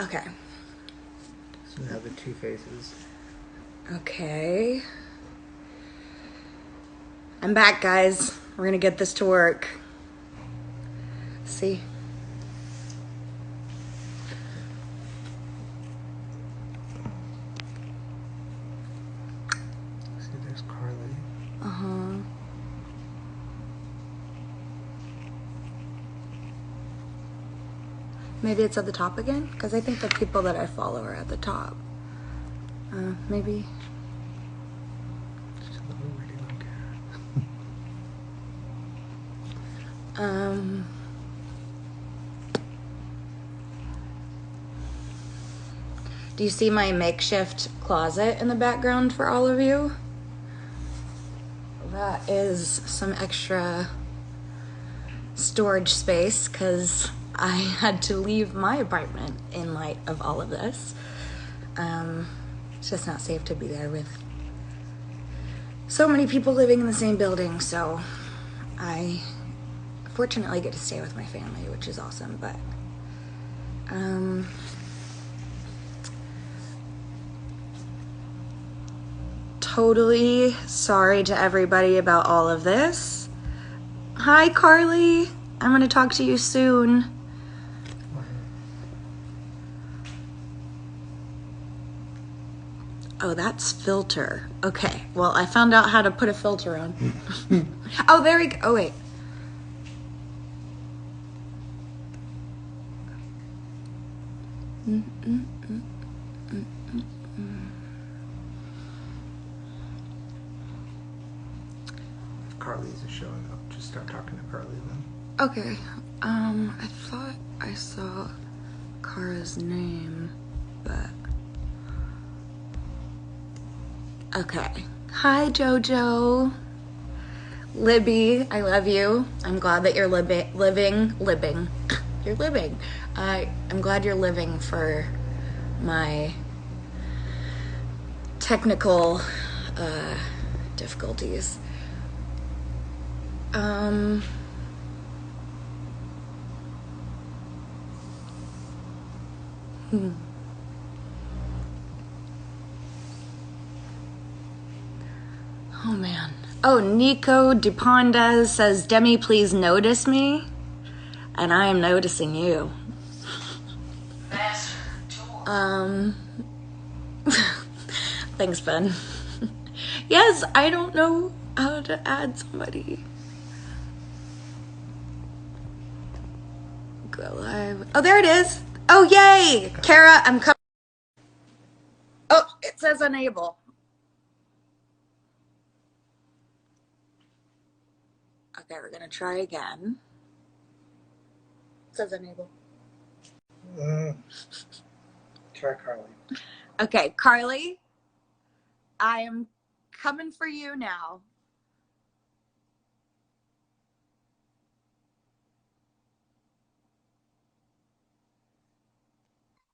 Okay. So now the two faces. Okay. I'm back, guys. We're gonna get this to work. See? See, there's Carly. Uh-huh. Maybe it's at the top again? Because I think the people that I follow are at the top. Maybe. She's a little ready like Do you see my makeshift closet in the background for all of you? That is some extra storage space because I had to leave my apartment in light of all of this. It's just not safe to be there with so many people living in the same building, so I fortunately get to stay with my family, which is awesome, but totally sorry to everybody about all of this. Hi, Carly. I'm going to talk to you soon. Oh, that's filter. Okay. Well, I found out how to put a filter on. Oh, there we go. Oh, wait. If Carly's showing up, just start talking to Carly then. Okay. I thought I saw Kara's name, but... Okay. Hi, Jojo. Libby, I love you. I'm glad that you're living. You're living. I'm glad you're living for my technical difficulties. Oh man. Oh, Nico Dupondes says, Demi, please notice me. And I am noticing you. Thanks, Ben. Yes, I don't know how to add somebody. Go live. Oh, there it is. Oh, yay. Kara, I'm coming. Oh, it says unable. Okay, we're going to try again. It says unable. Try Carly. Okay, Carly, I am coming for you now.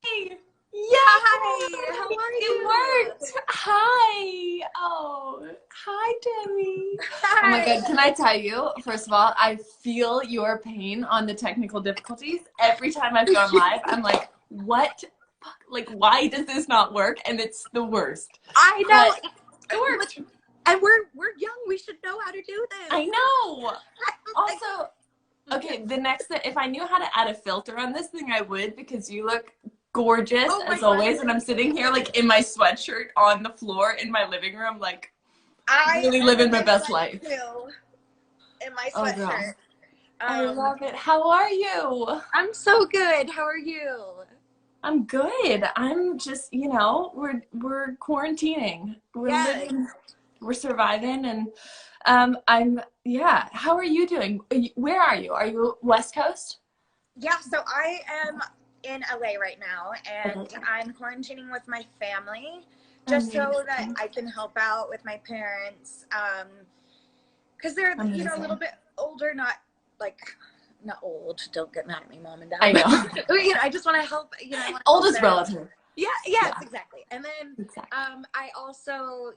Hey. Yeah. Hi, how are It worked. Hi. Oh, hi, Demi. Hi. Oh my God. Can I tell you, first of all, I feel your pain on the technical difficulties. Every time I've gone live, I'm like, what? Fuck? Like, why does this not work? And it's the worst. I know. But it worked. And we're young. We should know how to do this. I know. Also, okay, the next thing, if I knew how to add a filter on this thing, I would, because you look gorgeous as always, and I'm sitting here like in my sweatshirt on the floor in my living room, like really living my best life. In my sweatshirt. I love it. How are you? I'm so good. How are you? I'm good. I'm just, you know, we're quarantining. We're living, we're surviving, and how are you doing? Where are you? Are you West Coast? Yeah, so I am in LA right now, and I'm quarantining with my family just so that I can help out with my parents, because they're a little bit older, not old. Don't get mad at me, mom and dad. I know. I just want to help. Oldest relative. Yes, exactly. And then Exactly. I also,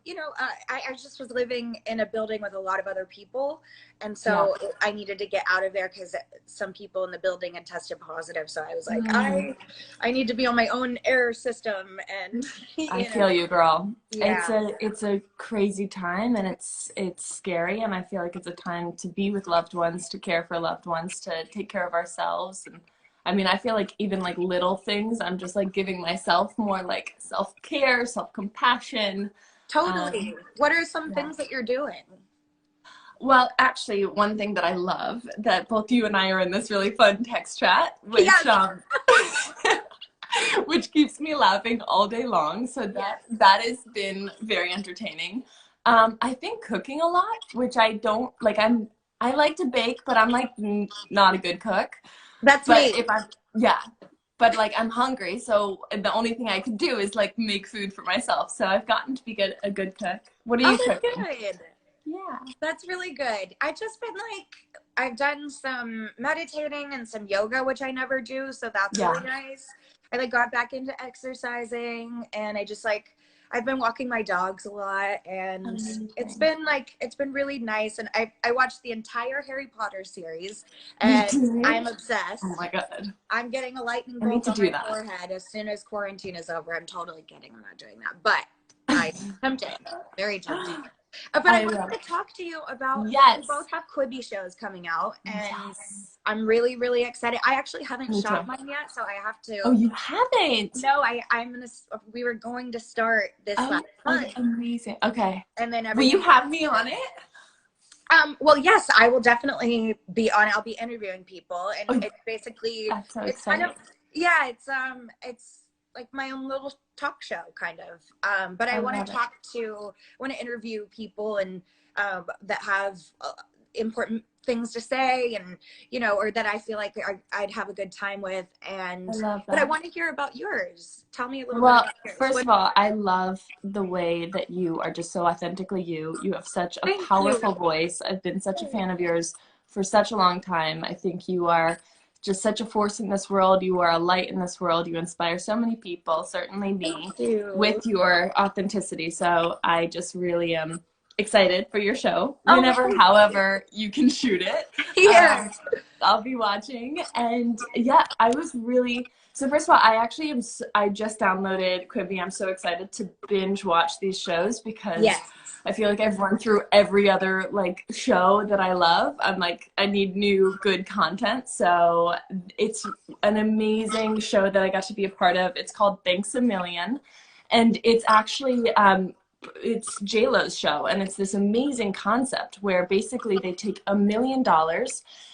I just was living in a building with a lot of other people. And Yeah. so I needed to get out of there because some people in the building had tested positive. So I was like, Mm. I need to be on my own air system. And, I feel you, girl. yeah. It's a crazy time, and it's scary, and I feel like it's a time to be with loved ones, to care for loved ones, to take care of ourselves. And I mean, I feel like even like little things, I'm just like giving myself more like self-care, self-compassion. Totally. What are some Yeah. things that you're doing? Well, actually, one thing that I love that both you and I are in this really fun text chat, which Yes. which keeps me laughing all day long. So that has been very entertaining. I think cooking a lot, which I don't like. I like to bake, but I'm like not a good cook. That's But me. if I'm yeah, but like I'm hungry, so the only thing I could do is like make food for myself. So I've gotten to be a good cook. What are Oh, you that's cooking? good. Yeah. That's really good. I've just been I've done some meditating and some yoga, which I never do. So that's Yeah. really nice. I got back into exercising and I've been walking my dogs a lot and Amazing. it's been really nice. And I watched the entire Harry Potter series You and did? I'm Oh obsessed. my God. I'm getting a lightning I need bolt to on do my that. forehead as soon as quarantine is over. I'm totally kidding. I'm not doing that, but I tempted, very tempted. But I I wanted love to it. talk to you about we Yes. both have Quibi shows coming out, and Yes. I'm really, really excited. I actually haven't Me shot too. mine yet, so I have Oh, to. you haven't? No, I'm gonna. We were going to start this last Oh, month, amazing. Okay. and then Will you everything. have me on it? Well, yes, I will definitely be on. I'll be interviewing people, and Oh, it's basically that's so it's kind of exciting. yeah, it's like my own little talk show kind of. But I I want love to it. want to interview people and that have important things to say, and or that I feel like I'd have a good time with. I And love but I that. want to hear about yours. Tell me a little bit Well, about yours. first What? of all, I love the way that you are just so authentically you. You have such a Thank you. powerful voice. I've been such a fan of yours for such a long time. I think you are just such a force in this world. You are a light in this world. You inspire so many people, certainly me, Thank you. with your authenticity. So I just really am excited for your show. Oh, Whenever, however, you can shoot it. Um, yes. I'll be watching. And yeah, I was really so first of all, I actually I just downloaded Quibi. I'm so excited to binge watch these shows because Yes. I feel like I've run through every other like show that I love. I'm like I need new good content. So it's an amazing show that I got to be a part of. It's called Thanks a Million, and it's actually it's J-Lo's show, and it's this amazing concept where basically they take $1 million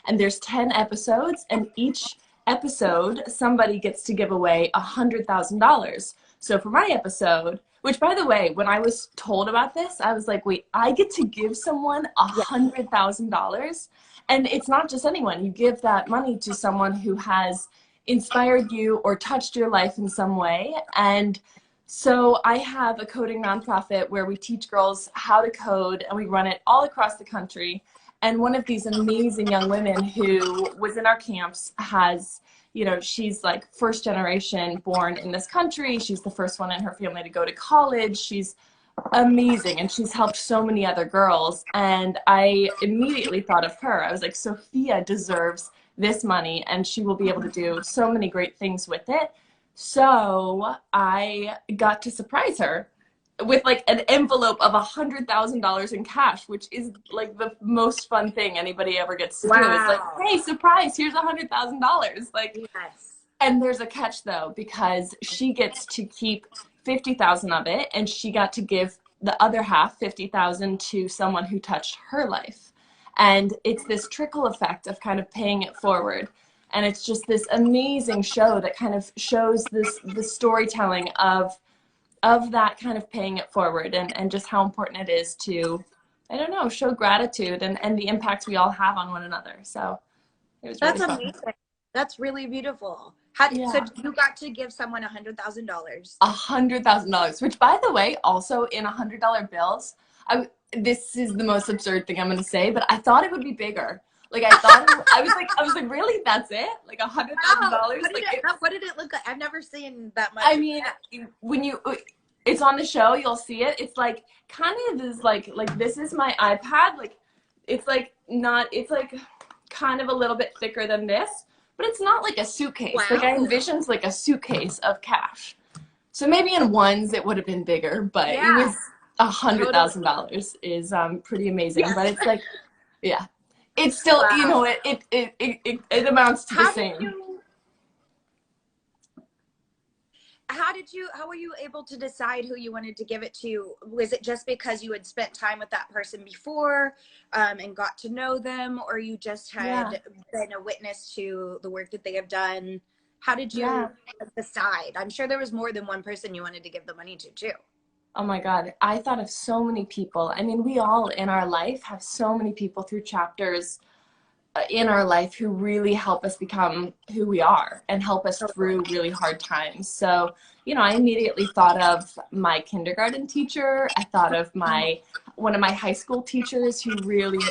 and there's 10 episodes, and each episode somebody gets to give away $100,000. So for my episode, which by the way, when I was told about this, I was like, wait, I get to give someone Yes. $100,000? And it's not just anyone. You give that money to someone who has inspired you or touched your life in some way. And so I have a coding nonprofit where we teach girls how to code, and we run it all across the country. And one of these amazing young women who was in our camps has, she's like first generation born in this country. She's the first one in her family to go to college. She's amazing, and she's helped so many other girls. And I immediately thought of her. I was like, Sophia deserves this money, and she will be able to do so many great things with it. So I got to surprise her with like an envelope of $100,000 in cash, which is like the most fun thing anybody ever gets to do. It's like, Wow. hey, surprise, here's $100,000. Like, Yes. and there's a catch though, because she gets to keep 50,000 of it, and she got to give the other half, 50,000, to someone who touched her life. And it's this trickle effect of kind of paying it forward. And it's just this amazing show that kind of shows the storytelling of that kind of paying it forward, and just how important it is to, I don't know, show gratitude and the impact we all have on one another. So it was really That's fun. amazing. That's really beautiful. So Yeah. you got to give someone $100,000? $100,000, which by the way, also in $100 bills, this is the most absurd thing I'm going to say, but I thought it would be bigger. Like I thought, I was like, really? That's it? Like $100,000? What did it look like? I've never seen that much. I mean, when it's on the show, you'll see it. It's like kind of is like this is my iPad. Like it's like not. It's like kind of a little bit thicker than this, but it's not like a suitcase. Wow. Like I envisioned like a suitcase of cash. So maybe in ones it would have been bigger, but it was $100,000 is pretty amazing. Yeah. But it's like, yeah, it's still you know it amounts to the same. How were you able to decide who you wanted to give it to? Was it just because you had spent time with that person before and got to know them, or you just had been a witness to the work that they have done? How did you decide? I'm sure there was more than one person you wanted to give the money to, too. Oh my God, I thought of so many people. I mean, we all in our life have so many people through chapters in our life who really help us become who we are and help us through really hard times. So, you know, I immediately thought of my kindergarten teacher. I thought of one of my high school teachers who really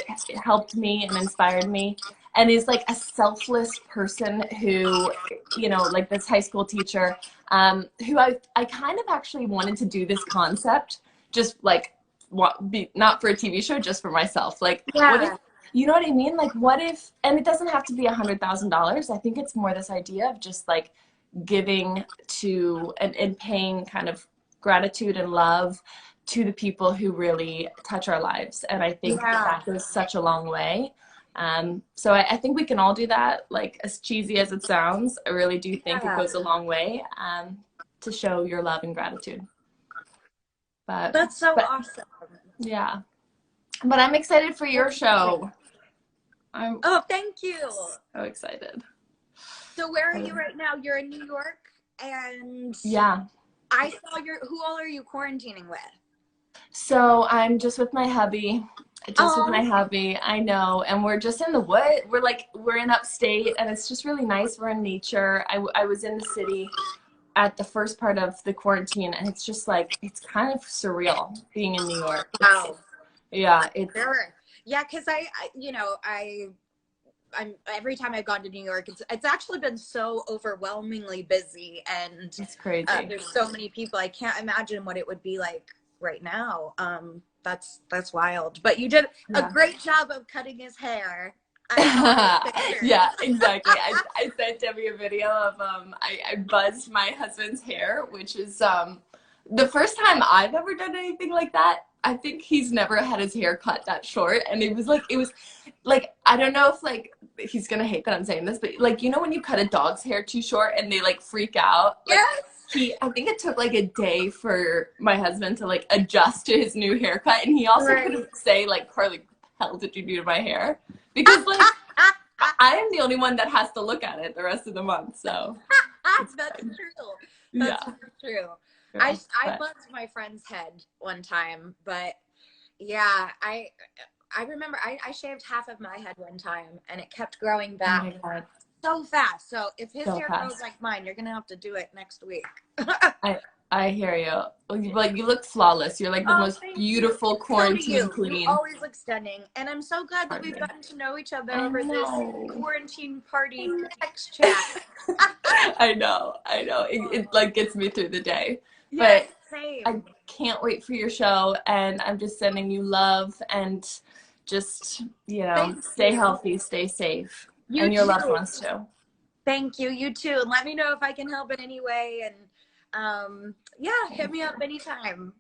helped me and inspired me and is like a selfless person who, you know, like this high school teacher who I kind of actually wanted to do this concept just like not for a TV show, just for myself. Like, what if, you know what I mean? Like, what if, and it doesn't have to be $100,000. I think it's more this idea of just like giving to and paying kind of gratitude and love to the people who really touch our lives. And I think that goes such a long way. So I think we can all do that. Like, as cheesy as it sounds, I really do think it goes a long way to show your love and gratitude. But that's so awesome. Yeah. But I'm excited for your show. Oh, thank you. So excited. So where are you right now? You're in New York, and I saw who all are you quarantining with? So I'm just with my hubby. With my hubby, I know. And we're just in the wood. We're in upstate, and it's just really nice. We're in nature. I was in the city at the first part of the quarantine, and it's just like, it's kind of surreal being in New York. Wow. Yeah. Yeah, because I'm every time I've gone to New York, it's actually been so overwhelmingly busy, and it's crazy. There's so many people. I can't imagine what it would be like right now. That's wild. But you did a great job of cutting his hair. Yeah, exactly. I sent Demi a video of I buzzed my husband's hair, which is the first time I've ever done anything like that. I think he's never had his hair cut that short, and it was like I don't know if like he's gonna hate that I'm saying this, but like, you know when you cut a dog's hair too short and they like freak out? Like, I think it took like a day for my husband to like adjust to his new haircut, and he also couldn't say like, Carly, what the hell did you do to my hair? Because like I am the only one that has to look at it the rest of the month. So that's true. That's true. I buzzed my friend's head one time, but yeah, I remember I shaved half of my head one time, and it kept growing back so fast. So if his hair grows like mine, you're gonna have to do it next week. I hear you. Like, you look flawless. You're like the most beautiful quarantine queen. You always look stunning, and I'm so glad that we've gotten to know each other over this quarantine party text chat. I know. It like gets me through the day. Yes, but same. I can't wait for your show, and I'm just sending you love, and just, you know, stay healthy, stay safe, and your loved ones too. Thank you. You too. And let me know if I can help in any way. And hit me up anytime.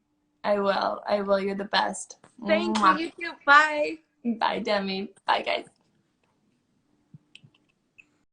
I will. You're the best. Thank you. You too. Bye. Bye, Demi. Bye, guys.